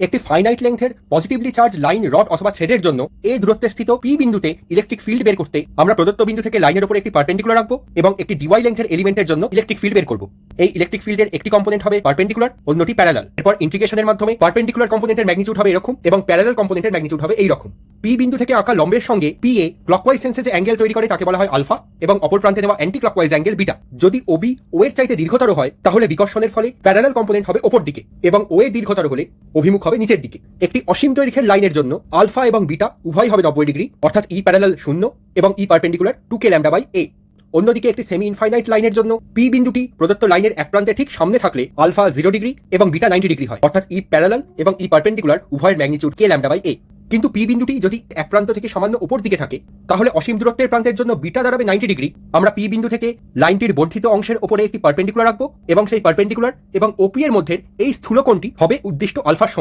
একটি ফাইনাইট লেন্থের positively charge line rod অথবা থ্রেডের জন্য এ দূরত্বে স্থিত পি বিন্দুতে ইলেকট্রিক ফিল্ড বের করতে আমরা প্রদত্ত বিন্দু থেকে লাইনের উপর একটি পারপেন্ডিকুলার রাখবো এবং একটি ডিওয়াই লেন্থের এলিমেন্টের জন্য ইলেকট্রিক ফিল্ড বের করব। এই ইলেকট্রিক ফিল্ডের একটি কম্পোনেন্ট হবে পারপেন্ডিকুলার, অন্যটি প্যারালাল। এরপর ইন্টিগ্রেশনের মাধ্যমে পারপেন্ডিকুলার কম্পোনেন্টের ম্যাগনিটিউড হবে এরকম এবং প্যারালাল কম্পোনেন্টের ম্যাগনিটিউড হবে এই রকম। পি বিন্দু থেকে আঁকা লম্বের সঙ্গে পি এ ক্লকওয়াইজ সেন্সে যে অ্যাঙ্গেল তৈরি করে তাকে বলা হয় আলফা এবং অপর প্রান্তে নেওয়া অ্যান্টি ক্লকওয়াইজ অ্যাঙ্গেল বিটা। যদি ওবি ও এর চাইতে দীর্ঘতর হয় তাহলে বিকর্ষণের ফলে প্যারালাল কম্পোনেন্ট হবে ওপর দিকে এবং ও এর দীর্ঘতর হলে অভিমুখ হবে নিচের দিকে। একটি অসীম দৈর্ঘ্যের লাইনের জন্য আলফা এবং বিটা উভয় হবে 90 ডিগ্রি, অর্থাৎ ই প্যারালাল 0 এবং ই পারপেন্ডিকুলার 2k λ/a। অন্যদিকে একটি সেমি ইনফাইনাইট লাইনের জন্য পি বিন্দুটি প্রদত্ত লাইনের এক প্রান্তে ঠিক সামনে থাকলে আলফা 0 ডিগ্রি এবং বিটা 90 ডিগ্রি হয়, অর্থাৎ ই প্যারালাল এবং ই পারপেন্ডিকুলার উভয়ের ম্যাগনিটিউড k λ/a। কিন্তু পি বিন্দুটি যদি এক প্রান্ত থেকে সামান্য উপর দিকে থাকে তাহলে অসীম দূরত্বের প্রান্তের জন্য বিটা দাঁড়াবে 90 ডিগ্রি। আমরা পি বিন্দু থেকে লাইনটির বর্ধিত অংশের উপরে একটি পারপেন্ডিকুলার রাখবো এবং সেই পারপেন্ডিকুলার এবং ওপি এর মধ্যে এই স্থূলকোণটি হবে উদ্দিষ্ট আলফার সমান।